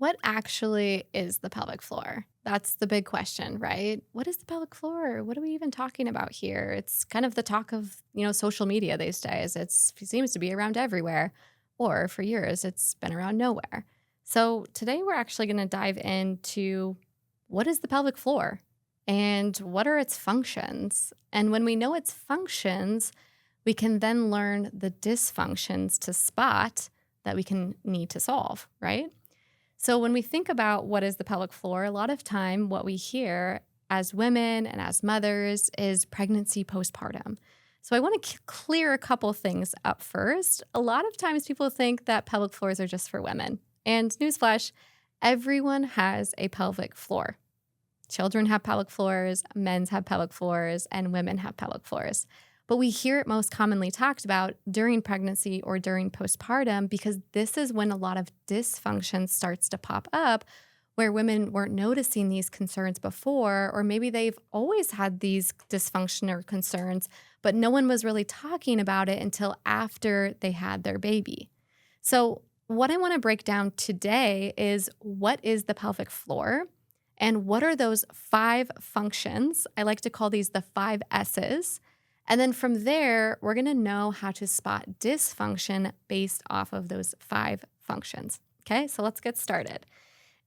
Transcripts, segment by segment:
What actually is the pelvic floor? That's the big question, right? What is the pelvic floor? What are we even talking about here? It's kind of the talk of, social media these days. It seems to be around everywhere, or for years it's been around nowhere. So, today we're actually going to dive into what is the pelvic floor and what are its functions? And when we know its functions, we can then learn the dysfunctions to spot that we can need to solve, right? So when we think about what is the pelvic floor, a lot of time what we hear as women and as mothers is pregnancy postpartum. So I want to clear a couple things up first. A lot of times people think that pelvic floors are just for women. And newsflash, everyone has a pelvic floor. Children have pelvic floors, men have pelvic floors, and women have pelvic floors. But we hear it most commonly talked about during pregnancy or during postpartum because this is when a lot of dysfunction starts to pop up where women weren't noticing these concerns before, or maybe they've always had these dysfunction or concerns, but no one was really talking about it until after they had their baby. So what I want to break down today is what is the pelvic floor and what are those 5 functions? I like to call these the 5 S's. And then from there, we're going to know how to spot dysfunction based off of those 5 functions. Okay, so let's get started.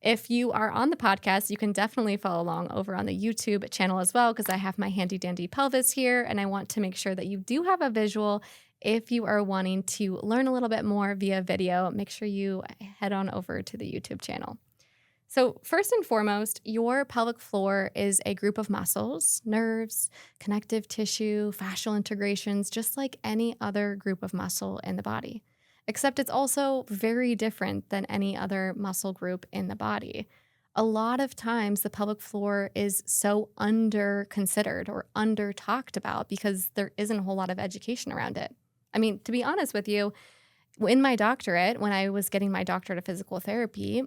If you are on the podcast, you can definitely follow along over on the YouTube channel as well, because I have my handy dandy pelvis here, and I want to make sure that you do have a visual. If you are wanting to learn a little bit more via video, make sure you head on over to the YouTube channel. So first and foremost, your pelvic floor is a group of muscles, nerves, connective tissue, fascial integrations, just like any other group of muscle in the body. Except it's also very different than any other muscle group in the body. A lot of times the pelvic floor is so under considered or under talked about because there isn't a whole lot of education around it. I mean, to be honest with you, in my doctorate, when I was getting my doctorate of physical therapy,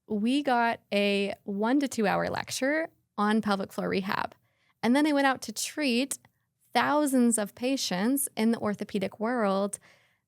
we got a 1 to 2 hour lecture on pelvic floor rehab. And then I went out to treat thousands of patients in the orthopedic world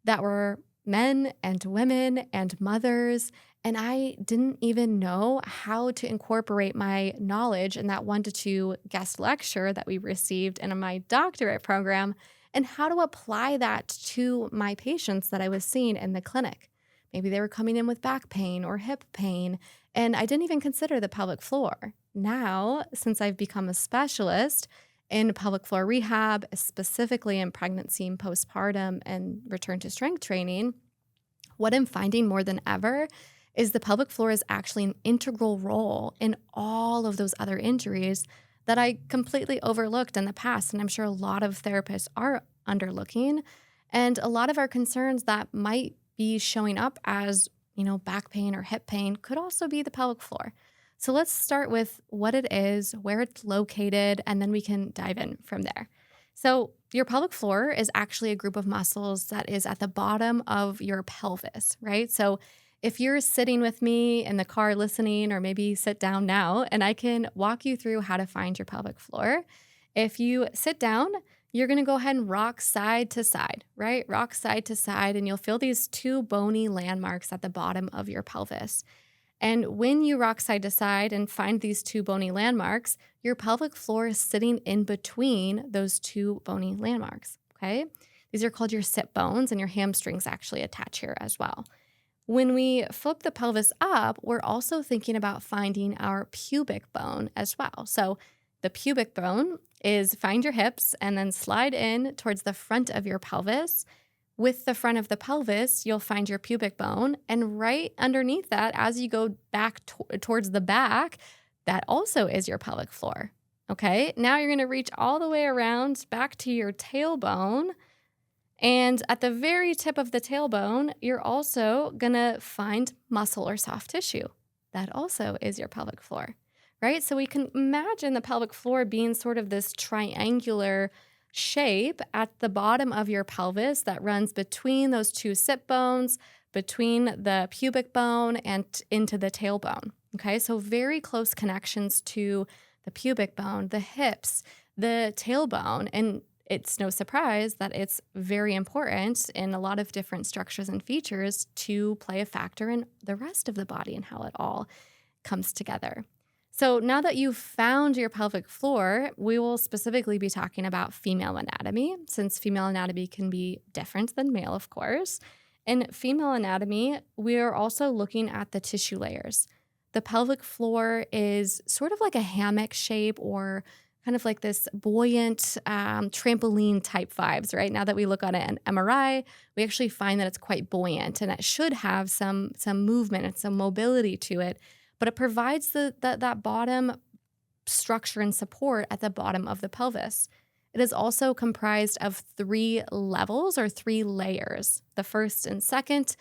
that were men and women and mothers. And I didn't even know how to incorporate my knowledge in that 1 to 2 guest lecture that we received in my doctorate program and how to apply that to my patients that I was seeing in the clinic. Maybe they were coming in with back pain or hip pain, and I didn't even consider the pelvic floor. Now, since I've become a specialist in pelvic floor rehab, specifically in pregnancy and postpartum and return to strength training, what I'm finding more than ever is the pelvic floor is actually an integral role in all of those other injuries that I completely overlooked in the past, and I'm sure a lot of therapists are underlooking, and a lot of our concerns that might be showing up as, back pain or hip pain could also be the pelvic floor. So let's start with what it is, where it's located, and then we can dive in from there. So your pelvic floor is actually a group of muscles that is at the bottom of your pelvis, right? So if you're sitting with me in the car listening, or maybe sit down now, and I can walk you through how to find your pelvic floor. If you sit down, you're going to go ahead and rock side to side, right? Rock side to side, and you'll feel these 2 bony landmarks at the bottom of your pelvis. And when you rock side to side and find these 2 bony landmarks, your pelvic floor is sitting in between those 2 bony landmarks, okay? These are called your sit bones, and your hamstrings actually attach here as well. When we flip the pelvis up, we're also thinking about finding our pubic bone as well. So the pubic bone is find your hips and then slide in towards the front of your pelvis. With the front of the pelvis, you'll find your pubic bone. And right underneath that, as you go back towards the back, that also is your pelvic floor. Okay, now you're going to reach all the way around back to your tailbone. And at the very tip of the tailbone, you're also going to find muscle or soft tissue. That also is your pelvic floor. Right? So we can imagine the pelvic floor being sort of this triangular shape at the bottom of your pelvis that runs between those 2 sit bones, between the pubic bone and into the tailbone. Okay, so very close connections to the pubic bone, the hips, the tailbone. And It's no surprise that it's very important in a lot of different structures and features to play a factor in the rest of the body and how it all comes together. So now that you've found your pelvic floor, we will specifically be talking about female anatomy, since female anatomy can be different than male, of course. In female anatomy, we are also looking at the tissue layers. The pelvic floor is sort of like a hammock shape or kind of like this buoyant trampoline type vibes, right? Now that we look on an MRI, we actually find that it's quite buoyant and it should have some movement and some mobility to it, but it provides that bottom structure and support at the bottom of the pelvis. It is also comprised of 3 levels or 3 layers. The first and second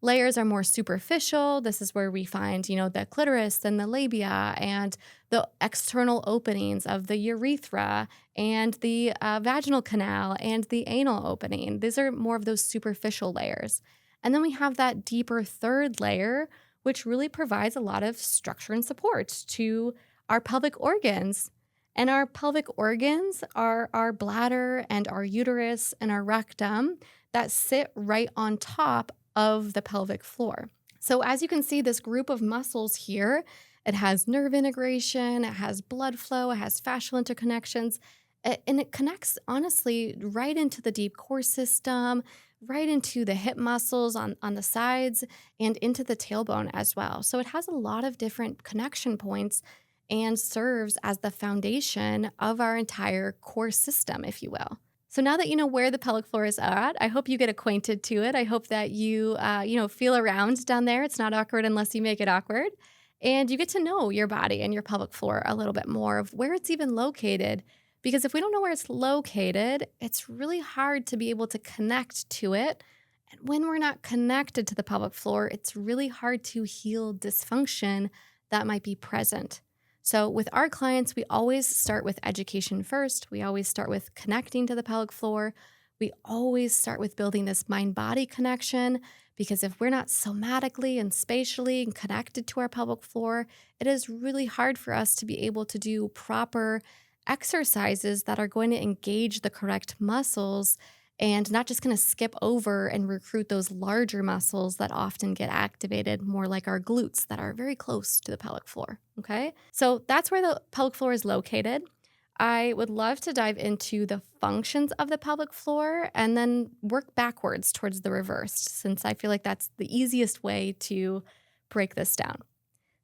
layers are more superficial. This is where we find, the clitoris and the labia and the external openings of the urethra and the vaginal canal and the anal opening. These are more of those superficial layers. And then we have that deeper third layer, which really provides a lot of structure and support to our pelvic organs. And our pelvic organs are our bladder and our uterus and our rectum that sit right on top of the pelvic floor. So as you can see, this group of muscles here, it has nerve integration, it has blood flow, it has fascial interconnections, and it connects honestly right into the deep core system, right into the hip muscles on the sides, and into the tailbone as well. So it has a lot of different connection points and serves as the foundation of our entire core system, if you will. So now that you know where the pelvic floor is at, I hope you get acquainted to it. I hope that you, feel around down there. It's not awkward unless you make it awkward. And you get to know your body and your pelvic floor a little bit more of where it's even located. Because if we don't know where it's located, it's really hard to be able to connect to it. And when we're not connected to the pelvic floor, it's really hard to heal dysfunction that might be present. So with our clients, we always start with education first. We always start with connecting to the pelvic floor. We always start with building this mind-body connection, because if we're not somatically and spatially connected to our pelvic floor, it is really hard for us to be able to do proper exercises that are going to engage the correct muscles and not just going to skip over and recruit those larger muscles that often get activated, more like our glutes that are very close to the pelvic floor. Okay, so that's where the pelvic floor is located. I would love to dive into the functions of the pelvic floor and then work backwards towards the reversed, since I feel like that's the easiest way to break this down.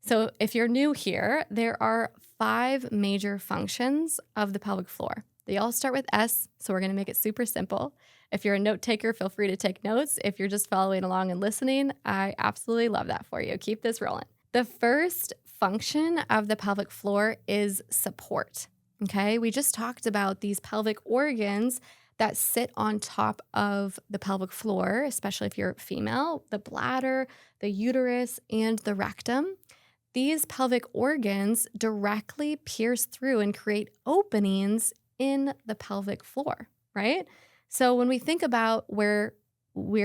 So if you're new here, there are 5 major functions of the pelvic floor. They all start with S, so we're going to make it super simple. If you're a note taker, feel free to take notes. If you're just following along and listening, I absolutely love that for you. Keep this rolling. The first function of the pelvic floor is support. Okay, we just talked about these pelvic organs that sit on top of the pelvic floor, especially if you're female, the bladder, the uterus, and the rectum. These pelvic organs directly pierce through and create openings in the pelvic floor, right? So when we think about where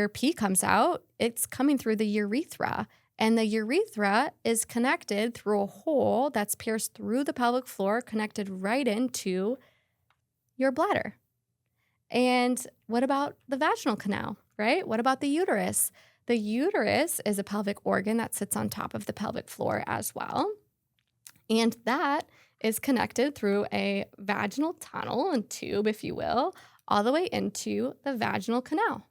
pee comes out, it's coming through the urethra. And the urethra is connected through a hole that's pierced through the pelvic floor, connected right into your bladder. And what about the vaginal canal, right? What about the uterus? The uterus is a pelvic organ that sits on top of the pelvic floor as well. And that is connected through a vaginal tunnel and tube, if you will, all the way into the vaginal canal.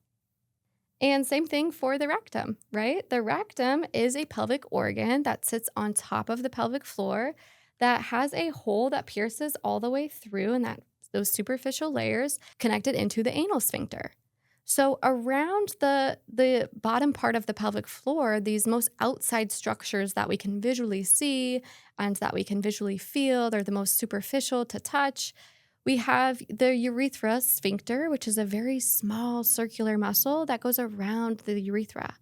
And same thing for the rectum, right? The rectum is a pelvic organ that sits on top of the pelvic floor that has a hole that pierces all the way through, and those superficial layers connected into the anal sphincter. So around the bottom part of the pelvic floor, these most outside structures that we can visually see and that we can visually feel, they're the most superficial to touch. We have the urethra sphincter, which is a very small circular muscle that goes around the urethra.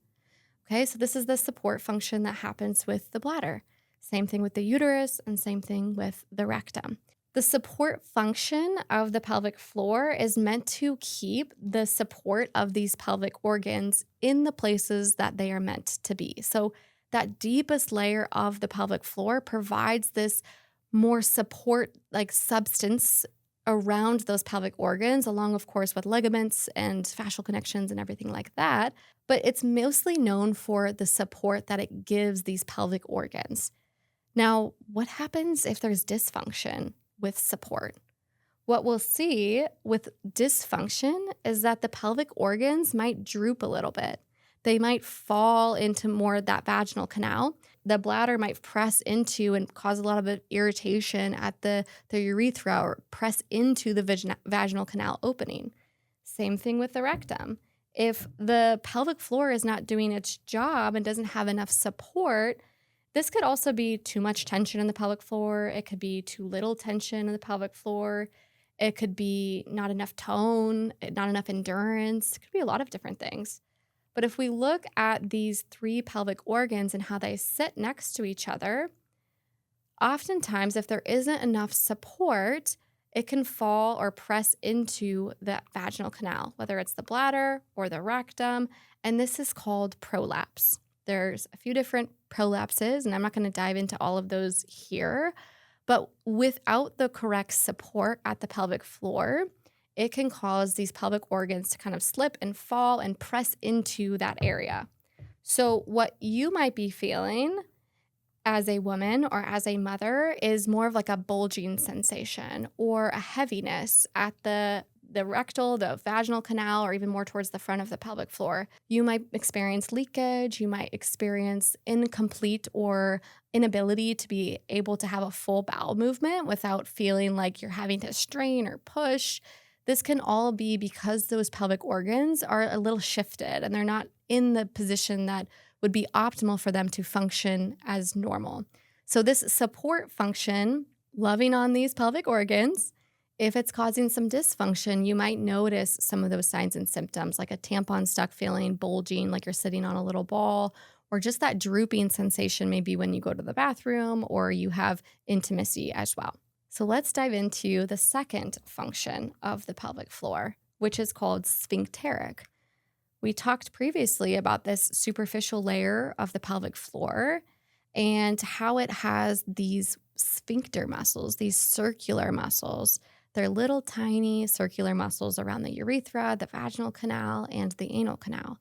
Okay, so this is the support function that happens with the bladder. Same thing with the uterus and same thing with the rectum. The support function of the pelvic floor is meant to keep the support of these pelvic organs in the places that they are meant to be. So that deepest layer of the pelvic floor provides this more support like substance around those pelvic organs, along, of course, with ligaments and fascial connections and everything like that. But it's mostly known for the support that it gives these pelvic organs. Now, what happens if there's dysfunction with support? What we'll see with dysfunction is that the pelvic organs might droop a little bit. They might fall into more of that vaginal canal. The bladder might press into and cause a lot of irritation at the urethra or press into the vaginal canal opening. Same thing with the rectum. If the pelvic floor is not doing its job and doesn't have enough support, this could also be too much tension in the pelvic floor. It could be too little tension in the pelvic floor. It could be not enough tone, not enough endurance. It could be a lot of different things. But if we look at these three pelvic organs and how they sit next to each other, oftentimes if there isn't enough support, it can fall or press into the vaginal canal, whether it's the bladder or the rectum, and this is called prolapse. There's a few different prolapses, and I'm not going to dive into all of those here, but without the correct support at the pelvic floor, it can cause these pelvic organs to kind of slip and fall and press into that area. So what you might be feeling as a woman or as a mother is more of like a bulging sensation or a heaviness at the rectal, the vaginal canal, or even more towards the front of the pelvic floor. You might experience leakage. You might experience incomplete or inability to be able to have a full bowel movement without feeling like you're having to strain or push. This can all be because those pelvic organs are a little shifted and they're not in the position that would be optimal for them to function as normal. So this support function, loving on these pelvic organs, if it's causing some dysfunction, you might notice some of those signs and symptoms like a tampon stuck feeling, bulging, like you're sitting on a little ball, or just that drooping sensation maybe when you go to the bathroom or you have intimacy as well. So let's dive into the second function of the pelvic floor, which is called sphincteric. We talked previously about this superficial layer of the pelvic floor and how it has these sphincter muscles, these circular muscles. They're little tiny circular muscles around the urethra, the vaginal canal, and the anal canal.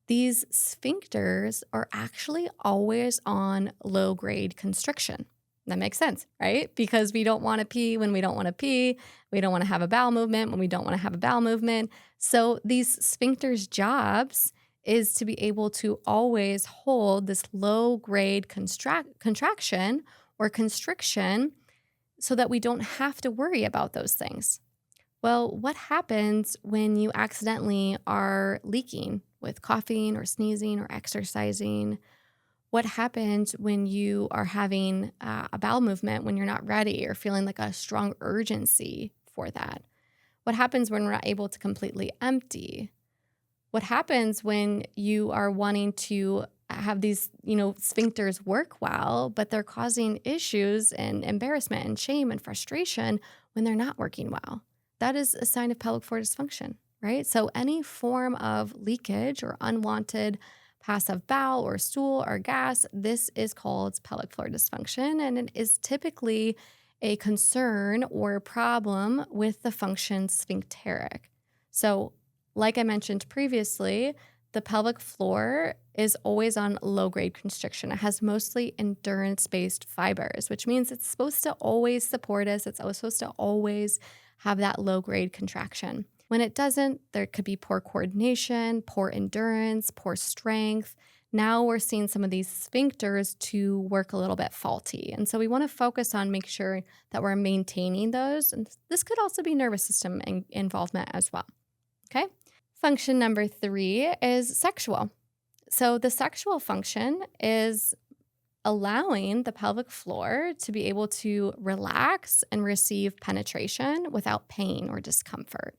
These sphincters are actually always on low-grade constriction. That makes sense, right? Because we don't want to pee when we don't want to pee. We don't want to have a bowel movement when we don't want to have a bowel movement. So these sphincters' jobs is to be able to always hold this low-grade contraction or constriction so that we don't have to worry about those things. Well, what happens when you accidentally are leaking with coughing or sneezing or exercising? What happens when you are having a bowel movement when you're not ready or feeling like a strong urgency for that? What happens when we're not able to completely empty? What happens when you are wanting to have these, sphincters work well, but they're causing issues and embarrassment and shame and frustration when they're not working well? That is a sign of pelvic floor dysfunction, right? So any form of leakage or unwanted passive bowel or stool or gas, this is called pelvic floor dysfunction, and it is typically a concern or a problem with the function sphincteric. So, like I mentioned previously, the pelvic floor is always on low-grade constriction. It has mostly endurance-based fibers, which means it's supposed to always support us. It's supposed to always have that low-grade contraction. When it doesn't, there could be poor coordination, poor endurance, poor strength. Now we're seeing some of these sphincters to work a little bit faulty. And so we want to focus on making sure that we're maintaining those. And this could also be nervous system involvement as well. Okay. Function number 3 is sexual. So the sexual function is allowing the pelvic floor to be able to relax and receive penetration without pain or discomfort.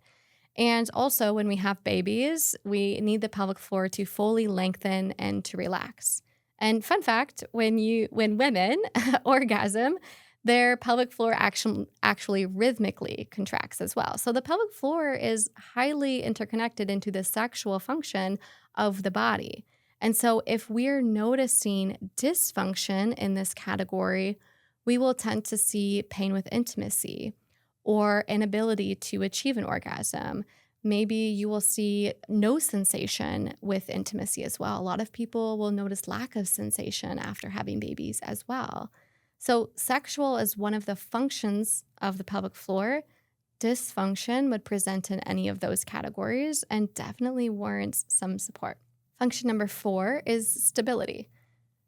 And also, when we have babies, we need the pelvic floor to fully lengthen and to relax. And fun fact, when women orgasm, their pelvic floor actually rhythmically contracts as well. So the pelvic floor is highly interconnected into the sexual function of the body. And so if we're noticing dysfunction in this category, we will tend to see pain with intimacy, or inability to achieve an orgasm. Maybe you will see no sensation with intimacy as well. A lot of people will notice lack of sensation after having babies as well. So, sexual is one of the functions of the pelvic floor. Dysfunction would present in any of those categories and definitely warrants some support. Function number 4 is stability.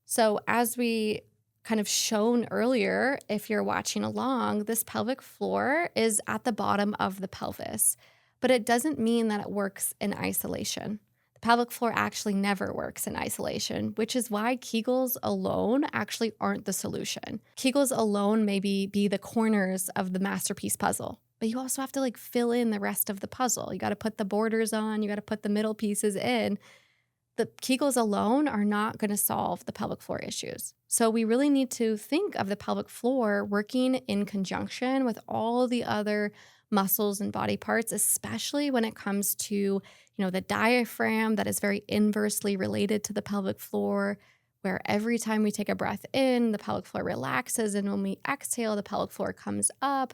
So, as we kind of shown earlier, if you're watching along, this pelvic floor is at the bottom of the pelvis, but it doesn't mean that it works in isolation. The pelvic floor actually never works in isolation, which is why Kegels alone actually aren't the solution. Kegels alone maybe be the corners of the masterpiece puzzle, but you also have to like fill in the rest of the puzzle. You got to put the borders on, you got to put the middle pieces in. The Kegels alone are not going to solve the pelvic floor issues. So we really need to think of the pelvic floor working in conjunction with all the other muscles and body parts, especially when it comes to, the diaphragm that is very inversely related to the pelvic floor, where every time we take a breath in, the pelvic floor relaxes, and when we exhale, the pelvic floor comes up.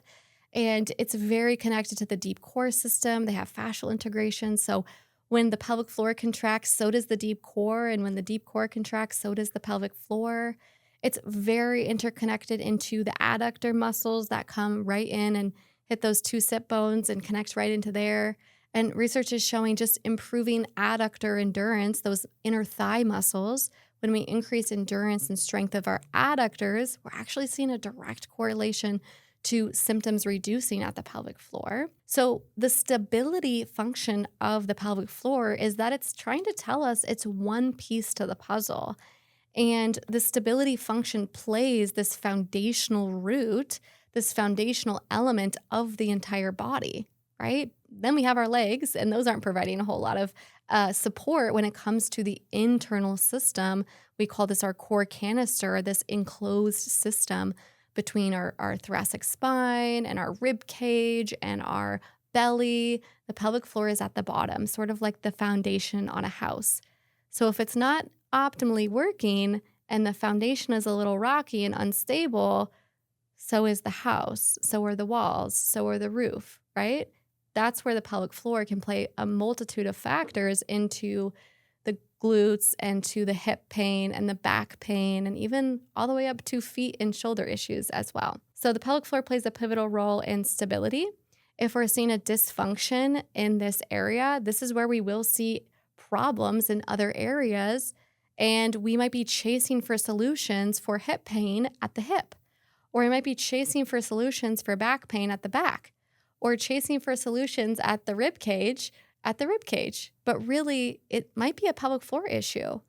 And it's very connected to the deep core system. They have fascial integration. So when the pelvic floor contracts, so does the deep core. And when the deep core contracts, so does the pelvic floor. It's very interconnected into the adductor muscles that come right in and hit those two sit bones and connect right into there. And research is showing just improving adductor endurance, those inner thigh muscles. When we increase endurance and strength of our adductors, we're actually seeing a direct correlation to symptoms reducing at the pelvic floor. So the stability function of the pelvic floor is that it's trying to tell us it's one piece to the puzzle. And the stability function plays this foundational root, this foundational element of the entire body, right? Then we have our legs, and those aren't providing a whole lot of support when it comes to the internal system. We call this our core canister, this enclosed system between our thoracic spine and our rib cage and our belly. The pelvic floor is at the bottom, sort of like the foundation on a house. So if it's not optimally working and the foundation is a little rocky and unstable, so is the house, so are the walls, so are the roof, right? That's where the pelvic floor can play a multitude of factors into the glutes and to the hip pain and the back pain and even all the way up to feet and shoulder issues as well. So the pelvic floor plays a pivotal role in stability. If we're seeing a dysfunction in this area, this is where we will see problems in other areas, and we might be chasing for solutions for hip pain at the hip, or we might be chasing for solutions for back pain at the back, or chasing for solutions at the rib cage at the rib cage. But really, it might be a pelvic floor issue,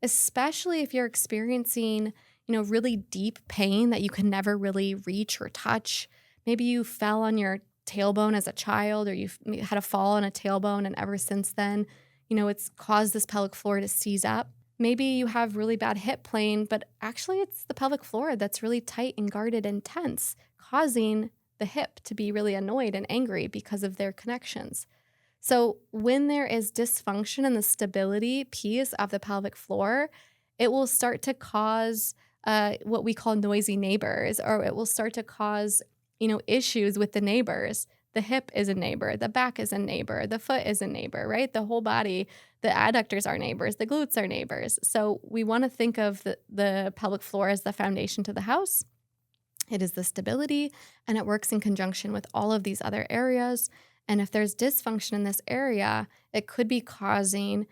especially if you're experiencing, really deep pain that you can never really reach or touch. Maybe you fell on your tailbone as a child, or you've had a fall on a tailbone, and ever since then, it's caused this pelvic floor to seize up. Maybe you have really bad hip pain, but actually it's the pelvic floor that's really tight and guarded and tense, causing the hip to be really annoyed and angry because of their connections. So when there is dysfunction in the stability piece of the pelvic floor, it will start to cause what we call noisy neighbors, or it will start to cause, issues with the neighbors. The hip is a neighbor, the back is a neighbor, the foot is a neighbor, right? The whole body, the adductors are neighbors, the glutes are neighbors. So we want to think of the pelvic floor as the foundation to the house. It is the stability, and it works in conjunction with all of these other areas. And if there's dysfunction in this area, it could be causing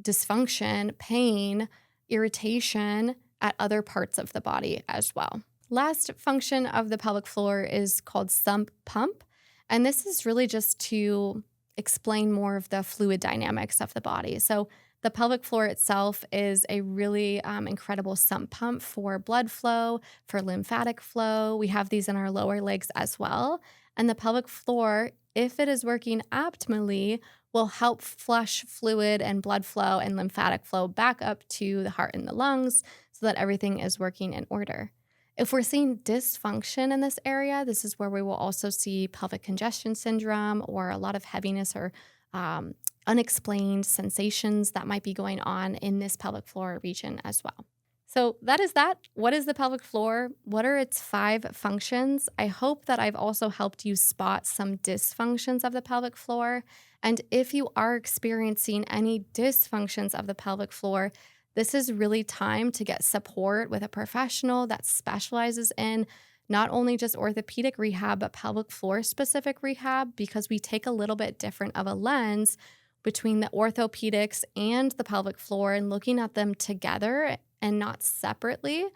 dysfunction, pain, irritation at other parts of the body as well. Last function of the pelvic floor is called sump pump. And this is really just to explain more of the fluid dynamics of the body. So the pelvic floor itself is a really incredible sump pump for blood flow, for lymphatic flow. We have these in our lower legs as well. And the pelvic floor, if it is working optimally, will help flush fluid and blood flow and lymphatic flow back up to the heart and the lungs so that everything is working in order. If we're seeing dysfunction in this area, this is where we will also see pelvic congestion syndrome or a lot of heaviness or unexplained sensations that might be going on in this pelvic floor region as well. So that is that. What is the pelvic floor? What are its five functions? I hope that I've also helped you spot some dysfunctions of the pelvic floor. And if you are experiencing any dysfunctions of the pelvic floor, this is really time to get support with a professional that specializes in not only just orthopedic rehab, but pelvic floor specific rehab, because we take a little bit different of a lens between the orthopedics and the pelvic floor and looking at them together and not separately.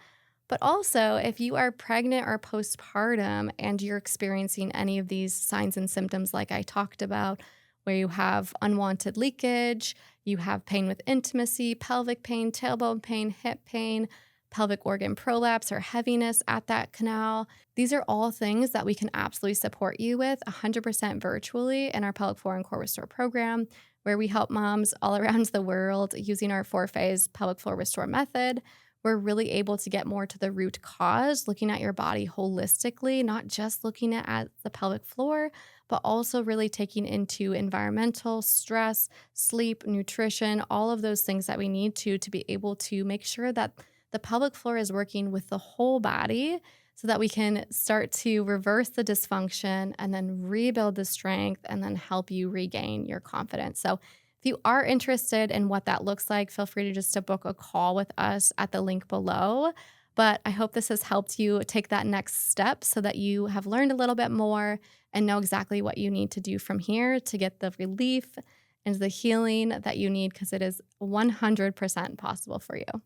But also, if you are pregnant or postpartum and you're experiencing any of these signs and symptoms, like I talked about, where you have unwanted leakage, you have pain with intimacy, pelvic pain, tailbone pain, hip pain, pelvic organ prolapse or heaviness at that canal, these are all things that we can absolutely support you with 100% virtually in our Pelvic Floor and Core Restore program, where we help moms all around the world using our 4-phase Pelvic Floor Restore method. We're really able to get more to the root cause, looking at your body holistically, not just looking at the pelvic floor, but also really taking into environmental, stress, sleep, nutrition, all of those things that we need to be able to make sure that the pelvic floor is working with the whole body so that we can start to reverse the dysfunction and then rebuild the strength and then help you regain your confidence. So if you are interested in what that looks like, feel free to just to book a call with us at the link below. But I hope this has helped you take that next step so that you have learned a little bit more and know exactly what you need to do from here to get the relief and the healing that you need, because it is 100% possible for you.